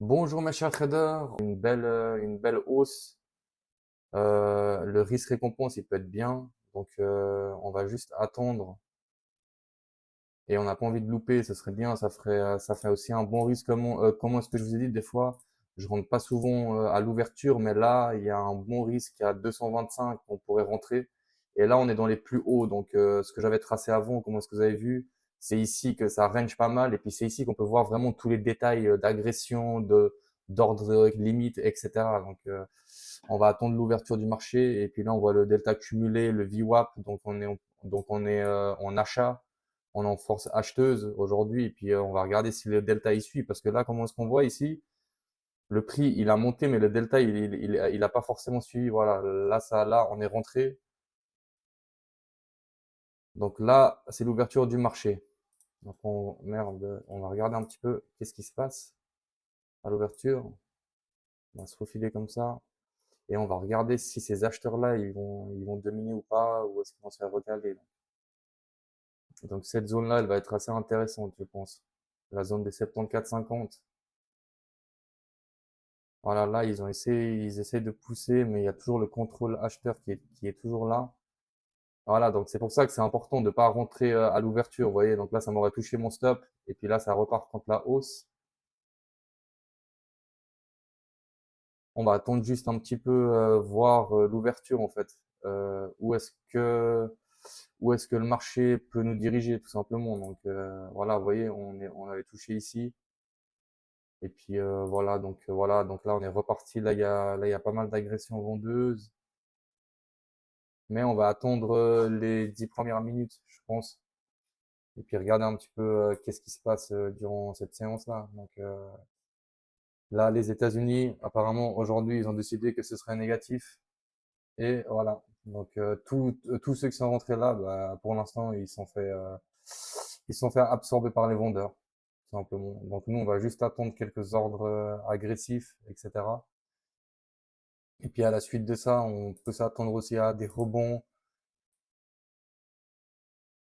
Bonjour mes chers traders, une belle hausse. Le risque récompense il peut être bien, donc on va juste attendre et on n'a pas envie de louper, ce serait bien, ça ferait aussi un bon risque. Comment est-ce que je vous ai dit des fois, je rentre pas souvent à l'ouverture, mais là il y a un bon risque à 225 qu'on pourrait rentrer. Et là on est dans les plus hauts, donc ce que j'avais tracé avant, comment est-ce que vous avez vu, c'est ici que ça range pas mal et puis c'est ici qu'on peut voir vraiment tous les détails d'agression, de d'ordre limite, etc. Donc on va attendre l'ouverture du marché et puis là on voit le delta cumulé, le VWAP, donc on est en achat, on est en force acheteuse aujourd'hui et puis on va regarder si le delta y suit parce que là comment est-ce qu'on voit ici, le prix il a monté mais le delta il a pas forcément suivi. Voilà, là on est rentré, donc là c'est l'ouverture du marché. Donc merde, on va regarder un petit peu qu'est-ce qui se passe à l'ouverture. On va se faufiler comme ça et on va regarder si ces acheteurs là ils vont dominer ou pas, ou est-ce qu'ils vont se faire recaler. Donc cette zone-là, elle va être assez intéressante, je pense. La zone des 74,50. Voilà, là, ils essaient de pousser, mais il y a toujours le contrôle acheteur qui est toujours là. Voilà, donc c'est pour ça que c'est important de ne pas rentrer à l'ouverture, vous voyez. Donc là, ça m'aurait touché mon stop, et puis là, ça repart contre la hausse. On va attendre juste un petit peu, voir l'ouverture, en fait. Où est-ce que le marché peut nous diriger, tout simplement. Donc voilà, vous voyez, on avait touché ici. Et puis voilà, donc là on est reparti. Là il y a pas mal d'agressions vendeuses, mais on va attendre les 10 premières minutes, je pense, et puis regarder un petit peu qu'est-ce qui se passe durant cette séance-là. Donc là, les États-Unis, apparemment aujourd'hui, ils ont décidé que ce serait négatif, et voilà. Donc tous ceux qui sont rentrés là, bah, pour l'instant, ils se sont fait absorber par les vendeurs, tout simplement. Donc nous, on va juste attendre quelques ordres agressifs, etc. Et puis à la suite de ça, on peut s'attendre aussi à des rebonds.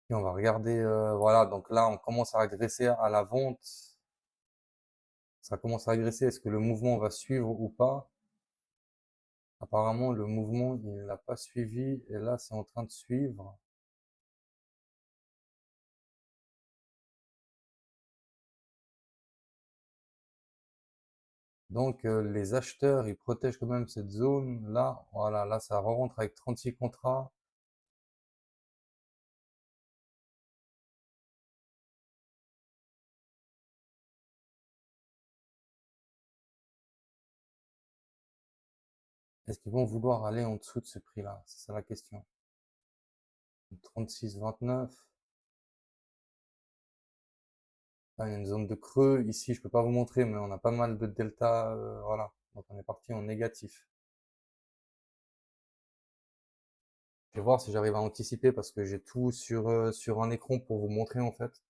Et on va regarder, voilà, donc là, on commence à agresser à la vente. Ça commence à agresser. Est-ce que le mouvement va suivre ou pas? Apparemment, le mouvement, il n'a pas suivi. Et là, c'est en train de suivre. Donc, les acheteurs, ils protègent quand même cette zone. Là, voilà, là, ça rentre avec 36 contrats. Est-ce qu'ils vont vouloir aller en dessous de ce prix-là? C'est ça la question. 36,29. Là, il y a une zone de creux. Ici, je peux pas vous montrer, mais on a pas mal de delta. Voilà. Donc, on est parti en négatif. Je vais voir si j'arrive à anticiper parce que j'ai tout sur un écran pour vous montrer en fait.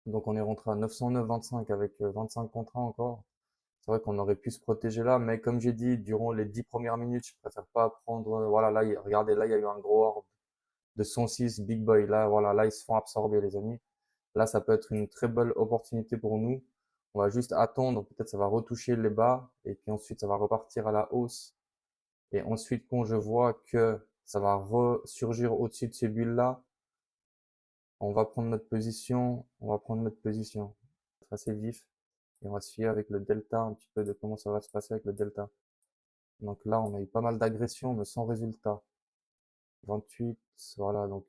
Donc, on est rentré à 909,25 avec 25 contrats encore. C'est vrai qu'on aurait pu se protéger là, mais comme j'ai dit, durant les 10 premières minutes, je préfère pas prendre. Voilà, là, regardez, là, il y a eu un gros ordre de 106 Big Boy. Là, voilà, là, ils se font absorber, les amis. Là, ça peut être une très belle opportunité pour nous. On va juste attendre, peut-être ça va retoucher les bas, et puis ensuite ça va repartir à la hausse. Et ensuite, quand je vois que ça va ressurgir au-dessus de ces bulles-là, on va prendre notre position, on va prendre notre position. C'est assez vif. Et on va se fier avec le delta, un petit peu de comment ça va se passer avec le delta. Donc là, on a eu pas mal d'agressions, mais sans résultat. 28, voilà, donc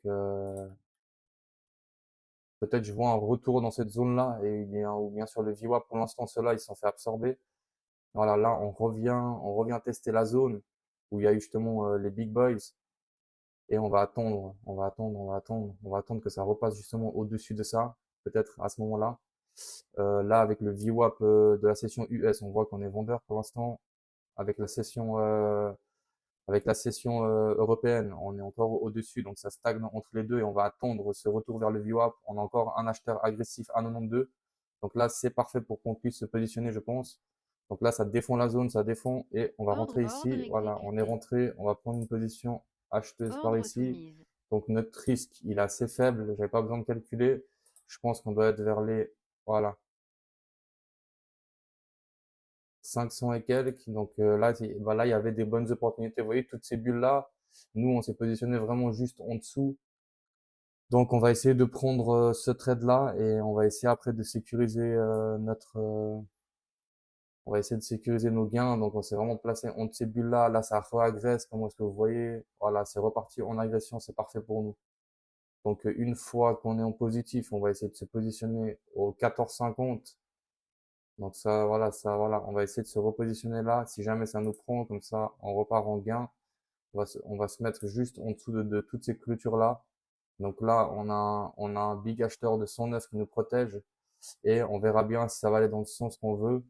peut-être je vois un retour dans cette zone-là, ou bien sûr le VWAP, pour l'instant, ceux-là, ils se sont fait absorber. Voilà, là, on revient tester la zone où il y a eu justement les big boys. Et on va attendre, on va attendre, on va attendre, on va attendre que ça repasse justement au-dessus de ça, peut-être à ce moment-là. Là, avec le VWAP de la session US, on voit qu'on est vendeur pour l'instant. Avec la session européenne, on est encore au-dessus, donc ça stagne entre les deux et on va attendre ce retour vers le VWAP. On a encore un acheteur agressif à 92. Donc là, c'est parfait pour qu'on puisse se positionner, je pense. Donc là, ça défend la zone, ça défend et on va rentrer Ordre ici. Voilà, on est exécuté. rentré, on va prendre une position acheteuse par Ordre ici. soumise. Donc notre risque, il est assez faible. J'avais pas besoin de calculer. Je pense qu'on doit être vers les, voilà. 500 et quelques. Donc là, là, il y avait des bonnes opportunités. Vous voyez, toutes ces bulles-là, nous, on s'est positionné vraiment juste en dessous. Donc, on va essayer de prendre ce trade-là et on va essayer après de sécuriser on va essayer de sécuriser nos gains. Donc, on s'est vraiment placé entre ces bulles-là. Là, ça réagresse, comme est-ce que vous voyez. Voilà, c'est reparti en agression. C'est parfait pour nous. Donc, une fois qu'on est en positif, on va essayer de se positionner au 14,50. Donc voilà, on va essayer de se repositionner là. Si jamais ça nous prend, comme ça, on repart en gain. On va se mettre juste en dessous de toutes ces clôtures-là. Donc là, on a un big acheteur de 109 qui nous protège et on verra bien si ça va aller dans le sens qu'on veut.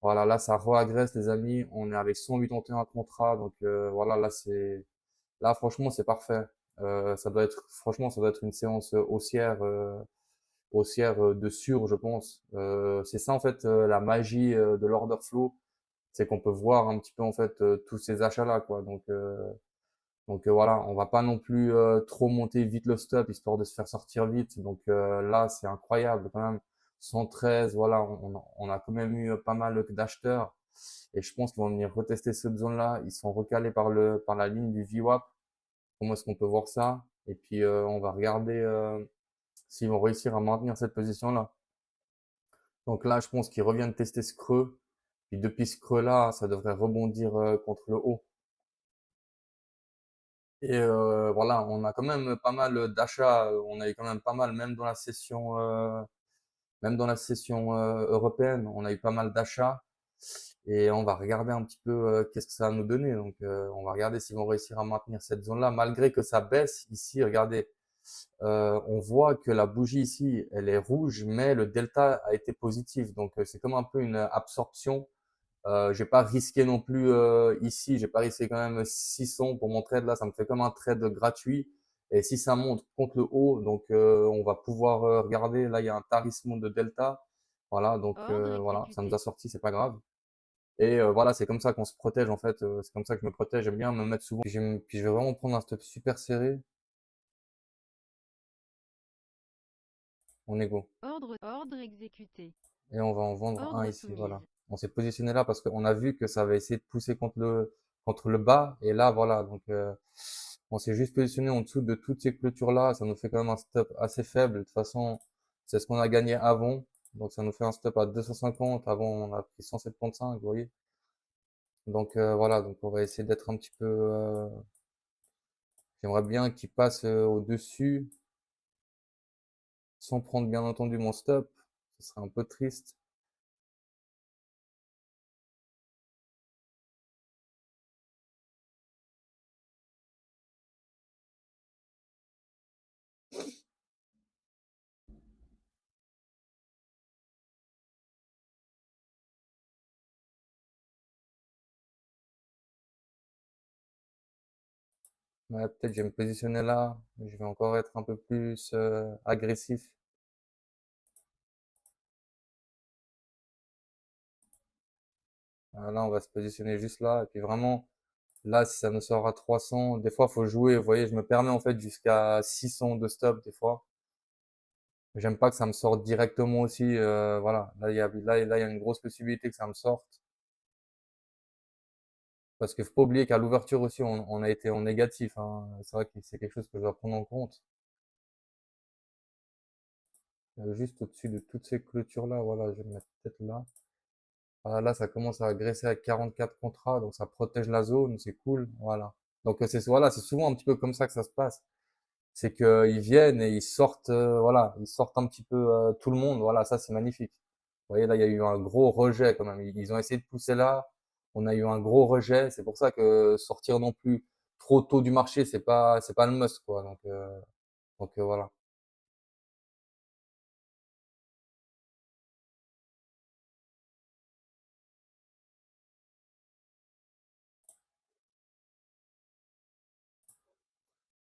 Voilà, là, ça réagresse, les amis. On est avec 181 contrats. Donc voilà, là, franchement, c'est parfait. Franchement, ça doit être une séance haussière de sûr, je pense. C'est ça en fait la magie de l'order flow, c'est qu'on peut voir un petit peu en fait tous ces achats-là, quoi. Donc voilà, on va pas non plus trop monter vite le stop histoire de se faire sortir vite. Donc là, c'est incroyable quand même. 113, voilà, on a quand même eu pas mal d'acheteurs et je pense qu'ils vont venir retester cette zone-là. Ils sont recalés par la ligne du VWAP. Comment est-ce qu'on peut voir ça? Et puis on va regarder s'ils vont réussir à maintenir cette position-là. Donc là, je pense qu'ils reviennent tester ce creux. Puis depuis ce creux-là, ça devrait rebondir contre le haut. Et voilà, on a quand même pas mal d'achats. On a eu quand même pas mal, même dans la session européenne, on a eu pas mal d'achats. Et on va regarder un petit peu qu'est-ce que ça va nous donner. Donc, on va regarder s'ils vont réussir à maintenir cette zone-là, malgré que ça baisse ici. Regardez, on voit que la bougie ici, elle est rouge, mais le delta a été positif. Donc, c'est comme un peu une absorption. J'ai pas risqué non plus ici, j'ai pas risqué quand même 600 pour mon trade là, ça me fait comme un trade gratuit. Et si ça monte contre le haut, donc on va pouvoir regarder. Là, il y a un tarissement de delta. Voilà, donc Ordre voilà, ça nous exécuté. a sorti, c'est pas grave. Et voilà, c'est comme ça qu'on se protège en fait. C'est comme ça que je me protège. J'aime bien me mettre souvent. Puis je vais vraiment prendre un stop super serré. On est go. Ordre exécuté. Et on va en vendre un Ordre ici, voilà. soumise. On s'est positionné là parce qu'on a vu que ça avait essayé de pousser contre le bas. Et là, voilà. Donc, on s'est juste positionné en dessous de toutes ces clôtures-là. Ça nous fait quand même un stop assez faible. De toute façon, c'est ce qu'on a gagné avant. Donc, ça nous fait un stop à 250. Avant, on a pris 175, vous voyez. Donc, voilà. Donc, on va essayer d'être un petit peu, j'aimerais bien qu'il passe au-dessus sans prendre bien entendu mon stop. Ce serait un peu triste. Ouais, peut-être je vais me positionner là, mais je vais encore être un peu plus agressif. Là, on va se positionner juste là. Et puis vraiment, là, si ça nous sort à 300, des fois, faut jouer. Vous voyez, je me permets en fait jusqu'à 600 de stop des fois. J'aime pas que ça me sorte directement aussi. Voilà, là, il y a une grosse possibilité que ça me sorte. Parce qu'il faut pas oublier qu'à l'ouverture aussi, on a été en négatif, hein. C'est vrai que c'est quelque chose que je dois prendre en compte. Juste au-dessus de toutes ces clôtures-là, voilà, je vais me mettre peut-être là. Ah, là, ça commence à agresser à 44 contrats, donc ça protège la zone, c'est cool, voilà. Donc voilà, c'est souvent un petit peu comme ça que ça se passe. C'est qu'ils viennent et ils sortent, voilà, ils sortent un petit peu tout le monde. Voilà, ça c'est magnifique. Vous voyez, là, il y a eu un gros rejet quand même. Ils ont essayé de pousser là, on a eu un gros rejet. C'est pour ça que sortir non plus trop tôt du marché, c'est pas le must, quoi. Donc voilà.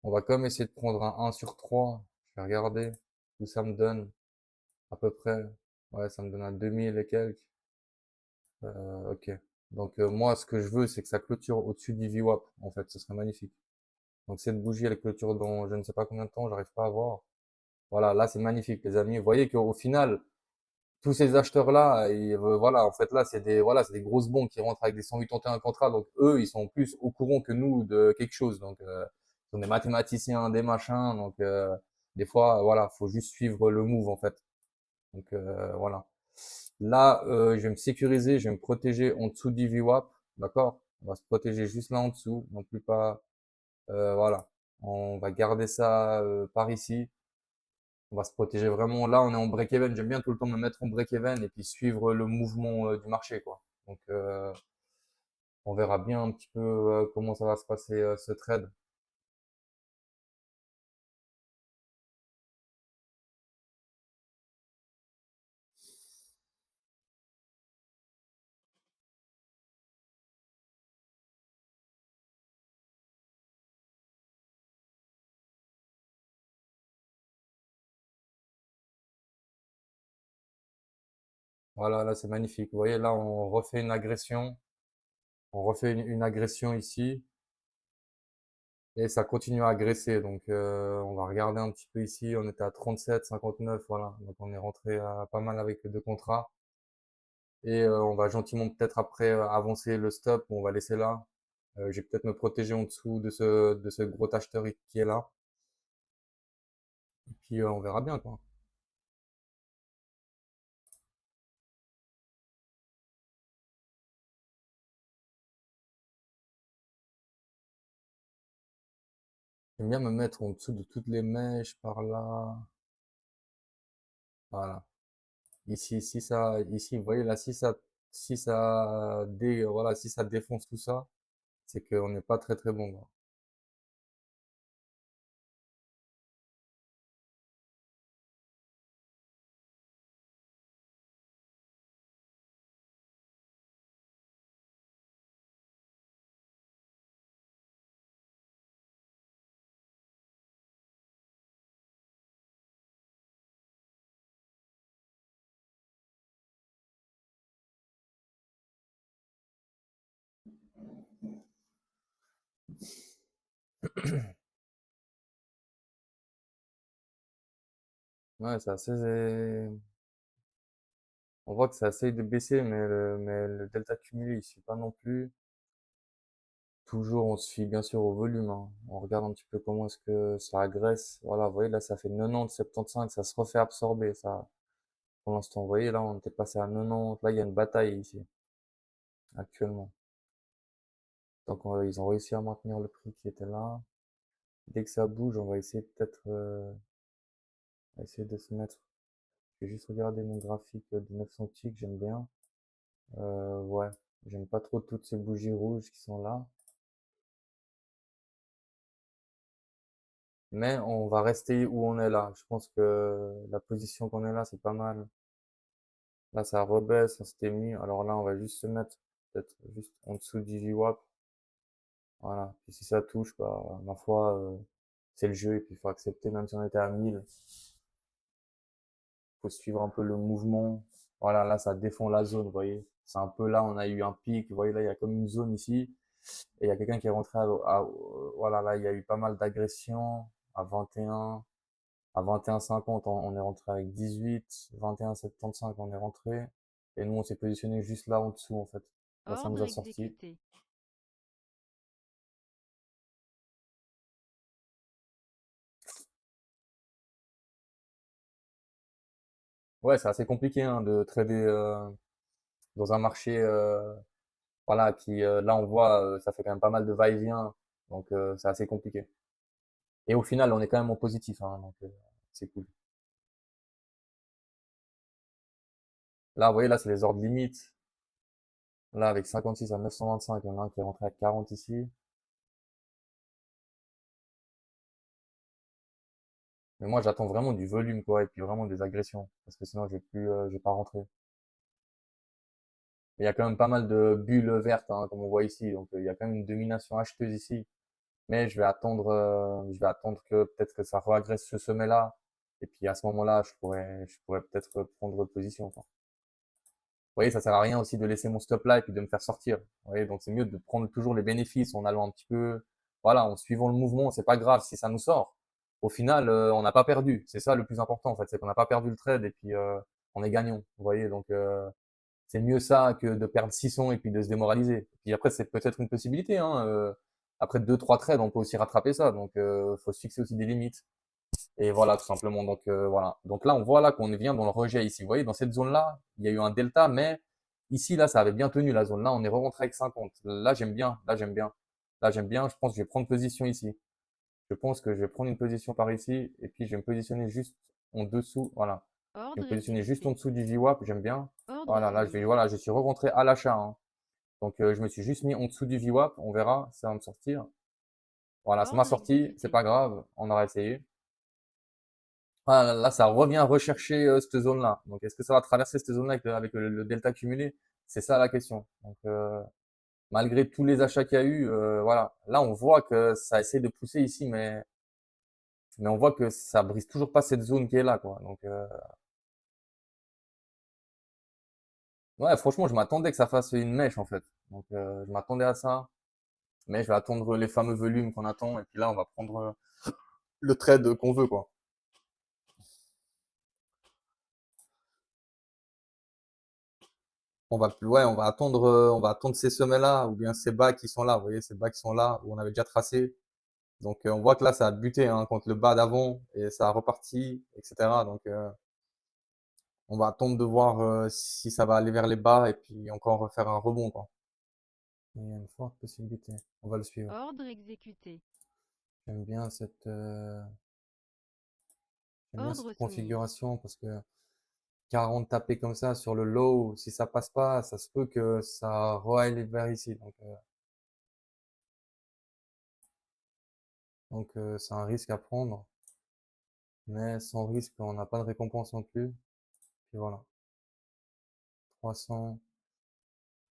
On va quand même essayer de prendre un 1 sur 3. Je vais regarder où ça me donne à peu près. Ouais, ça me donne un 2000 et quelques. Ok. Donc moi, ce que je veux, c'est que ça clôture au-dessus du VWAP. En fait, ce serait magnifique. Donc cette bougie, elle clôture dans je ne sais pas combien de temps, j'arrive pas à voir. Voilà, là c'est magnifique, les amis. Vous voyez qu'au final, tous ces acheteurs-là, voilà, en fait, là, c'est des grosses bombes qui rentrent avec des 181 contrats. Donc, eux, ils sont plus au courant que nous de quelque chose. Donc, ils sont des mathématiciens, des machins. Donc, des fois, voilà, faut juste suivre le move, en fait. Donc, voilà. Là, je vais me sécuriser, je vais me protéger en dessous du VWAP. D'accord? On va se protéger juste là en dessous. Non plus pas, voilà. On va garder ça, par ici. On va se protéger vraiment. Là, on est en break-even. J'aime bien tout le temps me mettre en break-even et puis suivre le mouvement du marché, quoi. Donc, on verra bien un petit peu comment ça va se passer ce trade. Voilà, là, c'est magnifique. Vous voyez, là, on refait une agression. On refait une agression ici et ça continue à agresser. Donc, on va regarder un petit peu ici. On était à 37, 59, voilà. Donc, on est rentré à pas mal avec les deux contrats. Et on va gentiment peut-être après avancer le stop. On va laisser là. Je vais peut-être me protéger en dessous de ce gros acheteur qui est là. Et puis on verra bien quoi. J'aime bien me mettre en dessous de toutes les mèches par là. Voilà. Ici, si ça, ici, vous voyez là, voilà, si ça défonce tout ça, c'est qu'on n'est pas très très bon, quoi. Ouais, on voit que ça essaye de baisser, mais le delta cumulé, il suit pas non plus. Toujours, on se fie bien sûr au volume, hein. On regarde un petit peu comment est-ce que ça agresse. Voilà, vous voyez, là, ça fait 90, 75, ça se refait absorber, ça. Pour l'instant, vous voyez, là, on était passé à 90. Là, il y a une bataille ici, actuellement. Donc, ils ont réussi à maintenir le prix qui était là. Dès que ça bouge, on va essayer peut-être, on va essayer de se mettre. Je vais juste regarder mon graphique de 900 ticks, j'aime bien. Ouais, j'aime pas trop toutes ces bougies rouges qui sont là. Mais on va rester où on est là. Je pense que la position qu'on est là, c'est pas mal. Là, ça rebaisse, on s'était mis. Alors là, on va juste se mettre peut-être juste en dessous du VWAP. Voilà. Puis si ça touche, bah, ma foi, c'est le jeu et puis il faut accepter, même si on était à 1000. Faut suivre un peu le mouvement. Voilà, là, ça défend la zone, vous voyez. C'est un peu là, on a eu un pic. Vous voyez, là, il y a comme une zone ici. Et il y a quelqu'un qui est rentré voilà, là, il y a eu pas mal d'agressions à 21. À 21,50, on est rentré avec 18. 21,75, on est rentré. Et nous, on s'est positionné juste là en dessous, en fait. Là, ça nous Ordre a sorti. exécuté. Ouais, c'est assez compliqué hein, de trader dans un marché, voilà, là, on voit, ça fait quand même pas mal de va-et-vient. Donc, c'est assez compliqué. Et au final, on est quand même en positif, hein, donc c'est cool. Là, vous voyez, là, c'est les ordres limites. Là, avec 56 à 925, il y en a un qui est rentré à 40 ici. Mais moi, j'attends vraiment du volume, quoi, et puis vraiment des agressions. Parce que sinon, je vais pas rentrer. Mais il y a quand même pas mal de bulles vertes, hein, comme on voit ici. Donc, il y a quand même une domination acheteuse ici. Mais je vais attendre que peut-être que ça réagresse ce sommet-là. Et puis, à ce moment-là, je pourrais peut-être prendre position, quoi. Vous voyez, ça sert à rien aussi de laisser mon stop là et puis de me faire sortir. Vous voyez, donc c'est mieux de prendre toujours les bénéfices en allant un petit peu, voilà, en suivant le mouvement. C'est pas grave si ça nous sort. Au final, on n'a pas perdu. C'est ça le plus important en fait, c'est qu'on n'a pas perdu le trade et puis on est gagnant. Vous voyez, donc c'est mieux ça que de perdre 600 et puis de se démoraliser. Puis après, c'est peut-être une possibilité, hein. Après deux, trois trades, on peut aussi rattraper ça. Donc, faut se fixer aussi des limites. Et voilà, tout simplement. Donc, voilà. Donc là, on voit là qu'on vient dans le rejet ici. Vous voyez, dans cette zone-là, il y a eu un delta, mais ici, là, ça avait bien tenu la zone. Là, on est rentré avec 50. Là, j'aime bien. Là, j'aime bien. Là, j'aime bien. Je pense que je vais prendre position ici. Je pense que je vais prendre une position par ici et puis je vais me positionner juste en dessous. Voilà. Je vais me Ordre positionner juste en exécuté. dessous du VWAP. J'aime bien. Ordre Voilà, là, soumis. voilà, je suis rentré à l'achat, hein. Donc, je me suis juste mis en dessous du VWAP. On verra, ça va me sortir. Voilà, ça m'a Ordre sorti. C'est exécuté. pas grave. On aura essayé. Voilà, là, ça revient rechercher cette zone-là. Donc, est-ce que ça va traverser cette zone-là avec le delta cumulé? C'est ça la question. Donc, malgré tous les achats qu'il y a eu, voilà. Là, on voit que ça essaie de pousser ici, mais on voit que ça brise toujours pas cette zone qui est là, quoi. Donc, ouais, franchement, je m'attendais que ça fasse une mèche, en fait. Donc, je m'attendais à ça. Mais je vais attendre les fameux volumes qu'on attend. Et puis là, on va prendre le trade qu'on veut, quoi. Ouais, on va attendre ces sommets-là, ou bien ces bas qui sont là. Vous voyez, ces bas qui sont là, où on avait déjà tracé. Donc, on voit que là, ça a buté, hein, contre le bas d'avant, et ça a reparti, etc. Donc, on va attendre de voir si ça va aller vers les bas, et puis encore refaire un rebond, quoi. Il y a une forte possibilité. On va le suivre. Ordre exécuté. J'aime bien j'aime bien cette Ordre soumis. configuration parce que 40 tapés comme ça sur le low, si ça passe pas, ça se peut que ça re-aille vers ici. Donc, c'est un risque à prendre, mais sans risque, on n'a pas de récompense non plus. Puis voilà. 300,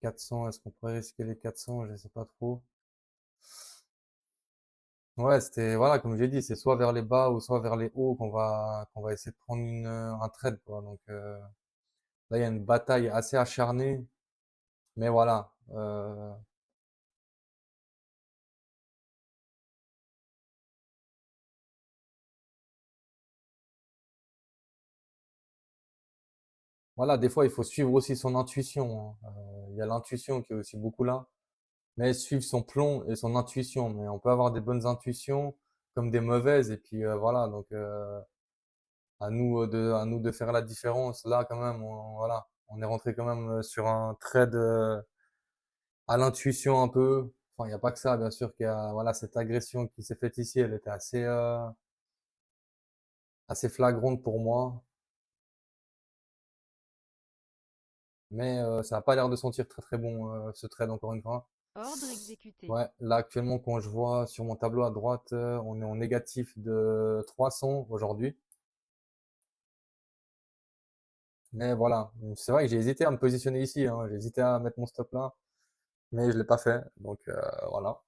400, est-ce qu'on pourrait risquer les 400? Je sais pas trop. Ouais, c'était, voilà, comme j'ai dit, c'est soit vers les bas ou soit vers les hauts qu'on va essayer de prendre un trade, quoi. Donc, là, il y a une bataille assez acharnée, mais voilà. Voilà, des fois, il faut suivre aussi son intuition, hein. Il y a l'intuition qui est aussi beaucoup là, mais suivre son plomb et son intuition. Mais on peut avoir des bonnes intuitions comme des mauvaises, et puis voilà. Donc, à nous de faire la différence. Là, quand même, voilà, on est rentré quand même sur un trade à l'intuition un peu. Enfin, il n'y a pas que ça, bien sûr, qu'il y a, voilà, cette agression qui s'est faite ici, elle était assez flagrante pour moi, mais ça n'a pas l'air de sentir très très bon ce trade encore une fois. Ordre exécuté. Ouais, là actuellement, quand je vois sur mon tableau à droite, on est en négatif de 300 aujourd'hui. Mais voilà, c'est vrai que j'ai hésité à me positionner ici, hein. J'ai hésité à mettre mon stop là, mais je l'ai pas fait. Donc voilà.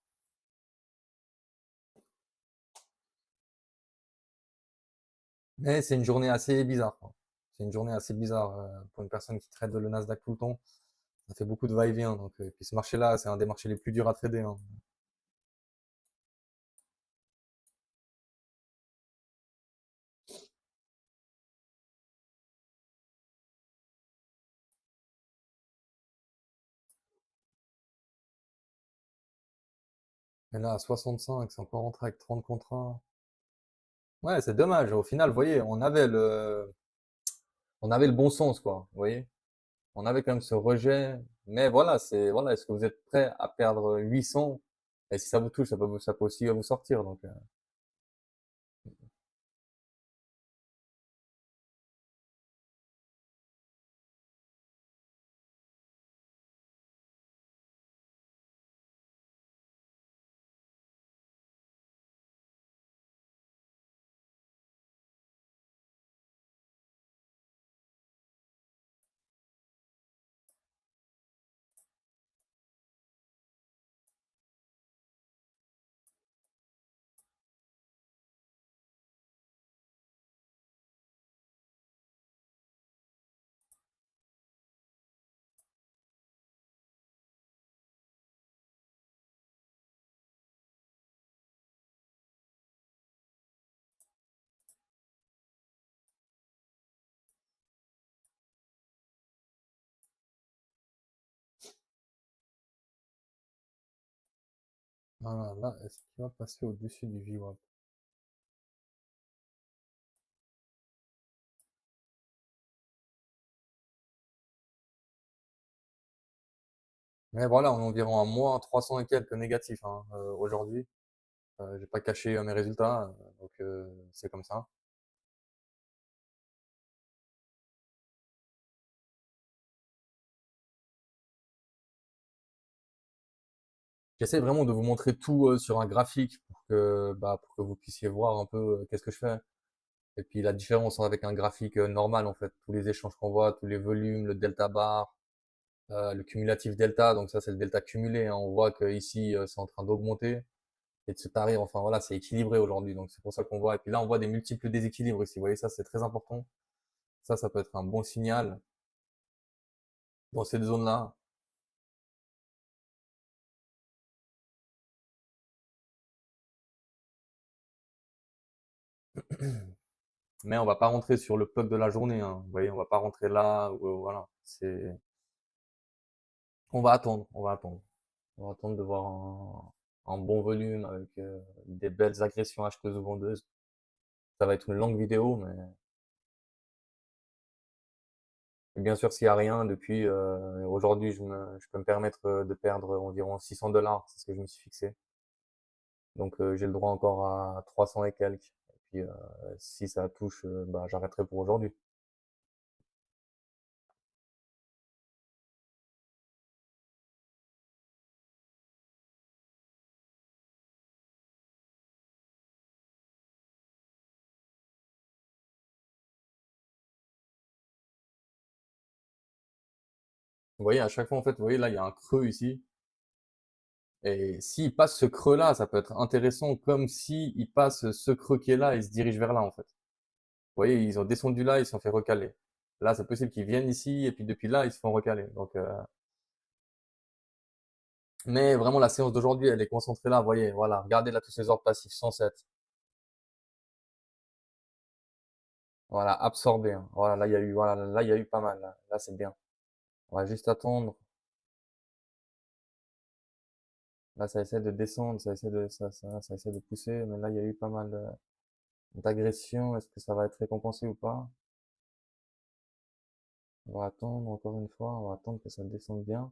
Mais c'est une journée assez bizarre, quoi. C'est une journée assez bizarre pour une personne qui trade le Nasdaq tout le temps. Ça fait beaucoup de va-et-vient. Donc, et puis ce marché-là, c'est un des marchés les plus durs à trader, hein. Mais là, à 65, c'est encore rentré avec 30 contrats. Ouais, c'est dommage. Au final, vous voyez, on avait le bon sens, quoi. Vous voyez, on avait quand même ce rejet. Mais voilà, voilà, est-ce que vous êtes prêt à perdre 800? Et si ça vous touche, ça peut aussi vous sortir. Donc, Voilà, là, est-ce qu'il va passer au-dessus du VWAP? Mais voilà, on est environ un mois, 300 et quelques négatifs hein, aujourd'hui. J'ai pas caché mes résultats, donc c'est comme ça. J'essaie vraiment de vous montrer tout sur un graphique pour que vous puissiez voir un peu qu'est-ce que je fais. Et puis la différence avec un graphique normal en fait, tous les échanges qu'on voit, tous les volumes, le delta bar, le cumulatif delta, donc ça c'est le delta cumulé, hein. On voit que ici c'est en train d'augmenter et de se tarir, enfin voilà, c'est équilibré aujourd'hui, donc c'est pour ça qu'on voit. Et puis là on voit des multiples déséquilibres ici, vous voyez ça c'est très important. Ça peut être un bon signal dans cette zone-là. Mais on va pas rentrer sur le PUC de la journée, hein. Vous voyez, on va pas rentrer là, voilà. On va attendre, on va attendre. On va attendre de voir un bon volume avec des belles agressions acheteuses ou vendeuses. Ça va être une longue vidéo, mais bien sûr, s'il y a rien depuis aujourd'hui, je peux me permettre de perdre environ 600 dollars, c'est ce que je me suis fixé. Donc j'ai le droit encore à 300 et quelques. Et puis si ça touche, j'arrêterai pour aujourd'hui. Vous voyez, à chaque fois, en fait, vous voyez, là, il y a un creux ici. Et s'il passe ce creux-là, ça peut être intéressant, comme si il passe ce creux qui est là et se dirige vers là, en fait. Vous voyez, ils ont descendu là, ils se sont fait recaler. Là, c'est possible qu'ils viennent ici et puis depuis là, ils se font recaler. Mais vraiment, la séance d'aujourd'hui, elle est concentrée là. Vous voyez, voilà, regardez là tous ces ordres passifs 107. Voilà, absorbé, hein. Voilà, là, il y a eu, voilà, là, il y a eu pas mal. Là, c'est bien. On va juste attendre. Là, ça essaie de descendre, ça essaie de pousser, mais là, il y a eu pas mal d'agressions. Est-ce que ça va être récompensé ou pas? On va attendre encore une fois, on va attendre que ça descende bien.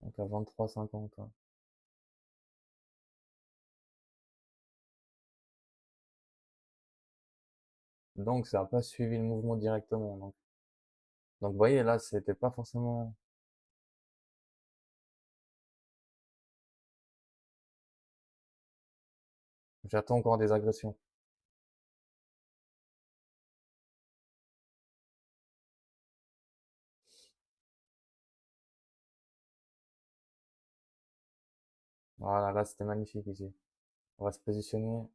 Donc à 23,50, hein. Donc ça n'a pas suivi le mouvement directement. Donc vous voyez là, c'était pas forcément. J'attends encore des agressions. Voilà, là c'était magnifique ici. On va se positionner.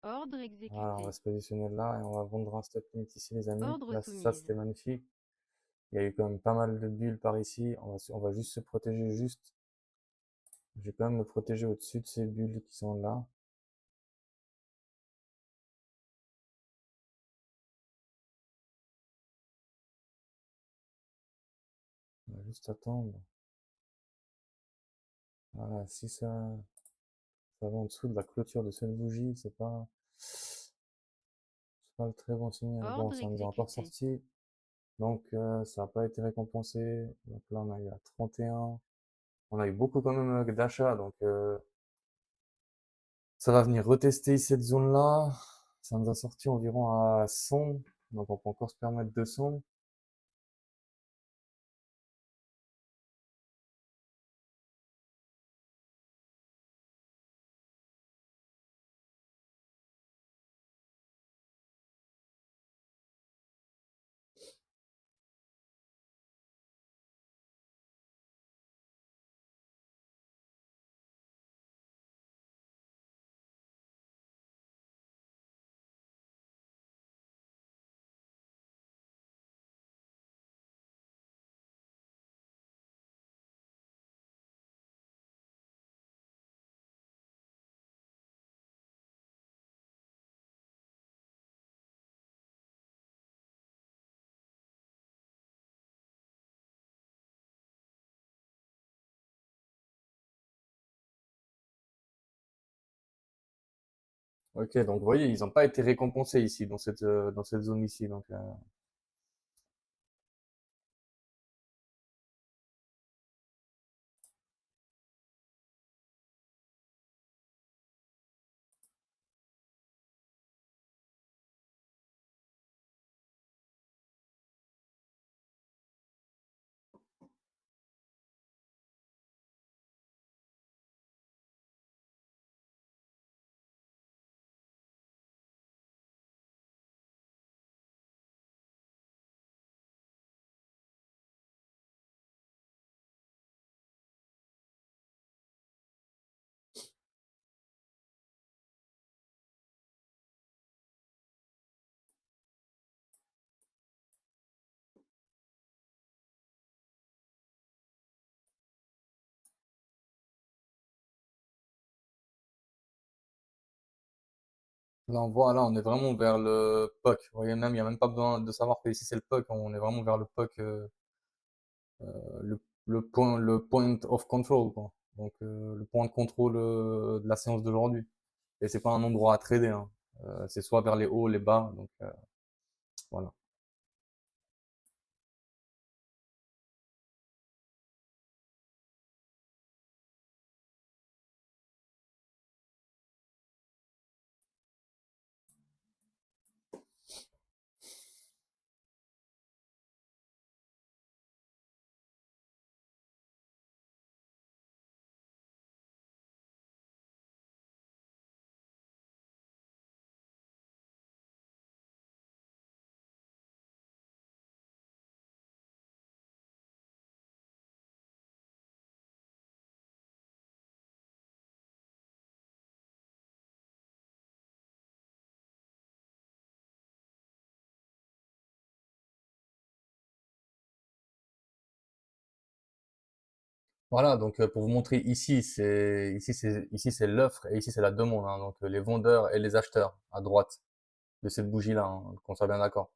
Ordre Voilà, on va exécuté. se positionner là et on va vendre un stop limit ici les amis. Ordre Là ça soumise. c'était magnifique. Il y a eu quand même pas mal de bulles par ici. On va juste se protéger juste. Je vais quand même me protéger au-dessus de ces bulles qui sont là. On va juste attendre. Voilà, si ça va en dessous de la clôture de cette bougie, c'est pas le très bon signal. Bon, Ordre ça nous a encore exécuté. sorti. Donc, ça n'a pas été récompensé. Donc là, on a eu à 31. On a eu beaucoup quand même d'achats. Donc, ça va venir retester cette zone-là. Ça nous a sorti environ à 100. Donc, on peut encore se permettre 200. Ok, donc vous voyez, ils n'ont pas été récompensés ici, dans cette zone ici. Donc, là, on voit, là, on est vraiment vers le POC. Vous voyez, même, il n'y a même pas besoin de savoir que ici c'est le POC, on est vraiment vers le POC, le, le point of control, quoi. Donc, le point de contrôle de la séance d'aujourd'hui. Et c'est pas un endroit à trader, hein. C'est soit vers les hauts, les bas. Donc, voilà. Voilà, donc pour vous montrer ici c'est l'offre et ici c'est la demande, hein. Donc les vendeurs et les acheteurs à droite de cette bougie-là, hein, qu'on soit bien d'accord.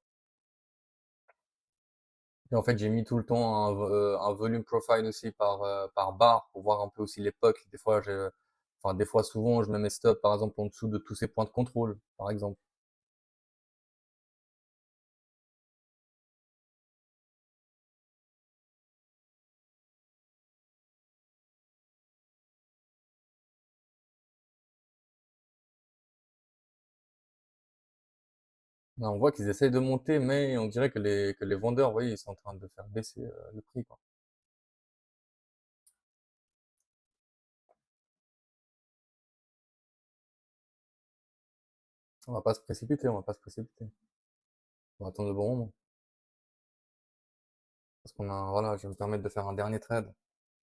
Et en fait, j'ai mis tout le temps un volume profile aussi par barre pour voir un peu aussi l'époque. Des fois, enfin, des fois, souvent, je mets mes stops, par exemple, en dessous de tous ces points de contrôle, par exemple. Là, on voit qu'ils essayent de monter, mais on dirait que les vendeurs, vous voyez, ils sont en train de faire baisser le prix, quoi. On va pas se précipiter, on va pas se précipiter. On va attendre le bon moment. Parce qu'on a, voilà, je vais me permettre de faire un dernier trade.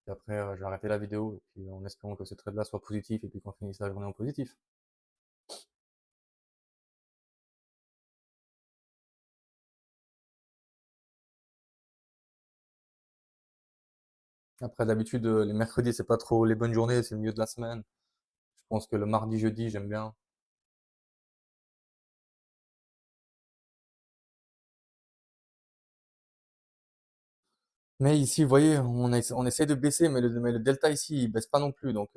Et après, je vais arrêter la vidéo, et puis en espérant que ce trade-là soit positif, et puis qu'on finisse la journée en positif. Après, d'habitude, les mercredis, c'est pas trop les bonnes journées, c'est le milieu de la semaine. Je pense que le mardi, jeudi, j'aime bien. Mais ici, vous voyez, on essaie de baisser, mais le delta ici, il baisse pas non plus. Donc,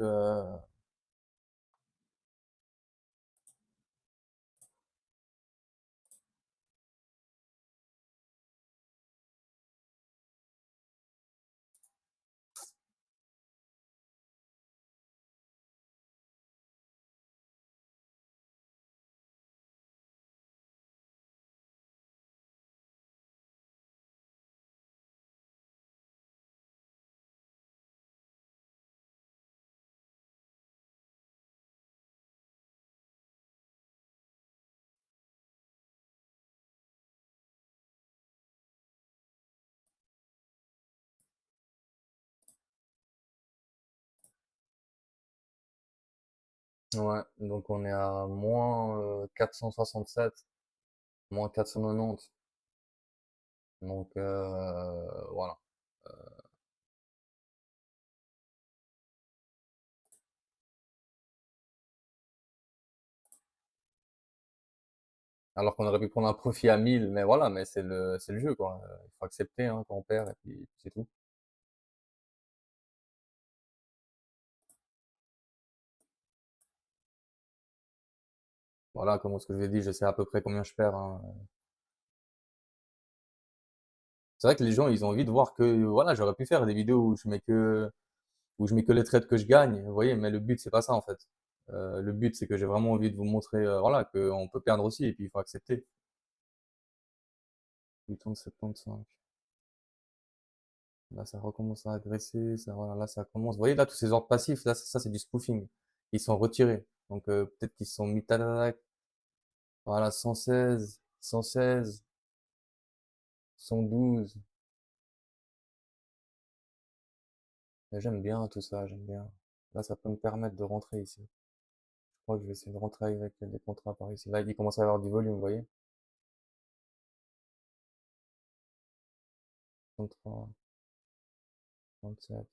ouais, donc on est à moins 467, moins 490. Donc, voilà. Alors qu'on aurait pu prendre un profit à 1000, mais voilà, mais c'est le jeu, quoi. Il faut accepter, hein, quand on perd, et puis c'est tout. Voilà, comme ce que je vous ai dit, je sais à peu près combien je perds, hein. C'est vrai que les gens, ils ont envie de voir que, voilà, j'aurais pu faire des vidéos où je mets que les trades que je gagne, vous voyez, mais le but, c'est pas ça, en fait. Le but, c'est que j'ai vraiment envie de vous montrer, voilà, qu'on peut perdre aussi, et puis il faut accepter. 8,75. Là, ça recommence à agresser, ça, voilà, là, ça commence. Vous voyez, là, tous ces ordres passifs, là, ça, c'est du spoofing. Ils sont retirés. Donc, peut-être qu'ils se sont mis tadadak. Voilà, 116, 116, 112. Mais j'aime bien tout ça, j'aime bien. Là, ça peut me permettre de rentrer ici. Je crois que je vais essayer de rentrer avec des contrats par ici. Là, il commence à y avoir du volume, vous voyez. 33, 37.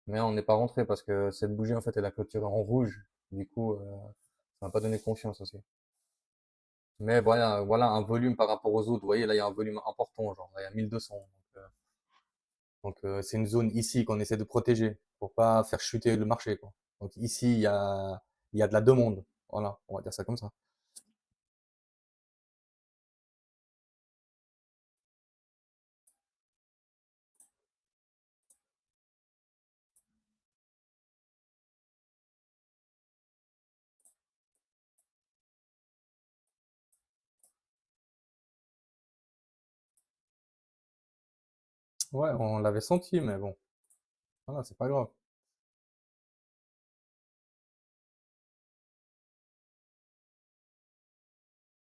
Mais on n'est pas rentré parce que cette bougie, en fait, elle a clôturé en rouge. Du coup, ça m'a pas donné confiance aussi. Mais voilà, voilà un volume par rapport aux autres. Vous voyez, là, il y a un volume important, genre, là, il y a 1200. Donc, c'est une zone ici qu'on essaie de protéger pour pas faire chuter le marché, quoi. Donc, ici, il y a de la demande. Voilà, on va dire ça comme ça. Ouais, on l'avait senti, mais bon, voilà, c'est pas grave.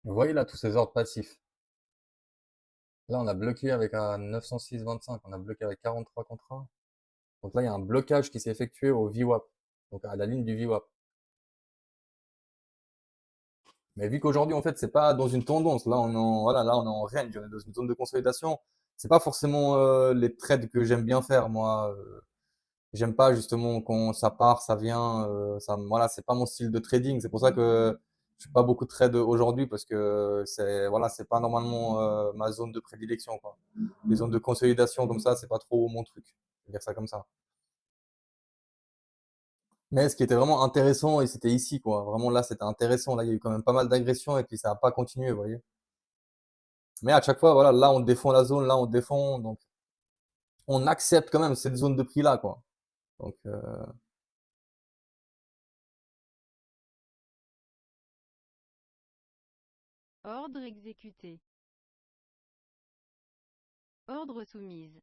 Vous voyez là tous ces ordres passifs. Là, on a bloqué avec un 906,25, on a bloqué avec 43 contrats. Donc là, il y a un blocage qui s'est effectué au VWAP, donc à la ligne du VWAP. Mais vu qu'aujourd'hui, en fait, c'est pas dans une tendance, là, voilà, là, on est en range, on est dans une zone de consolidation. C'est pas forcément les trades que j'aime bien faire, moi. J'aime pas justement quand ça part, ça vient, voilà, c'est pas mon style de trading. C'est pour ça que je fais pas beaucoup de trades aujourd'hui parce que voilà, c'est pas normalement ma zone de prédilection, quoi. Les zones de consolidation comme ça, c'est pas trop mon truc. Je vais dire ça comme ça. Mais ce qui était vraiment intéressant, et c'était ici, quoi. Vraiment là, c'était intéressant. Là, il y a eu quand même pas mal d'agressions et puis ça a pas continué, vous voyez. Mais à chaque fois, voilà, là, on défend la zone, là, on défend. Donc, on accepte quand même cette zone de prix là, quoi. Donc, Ordre exécuté. Ordre soumise.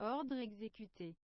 Ordre exécuté.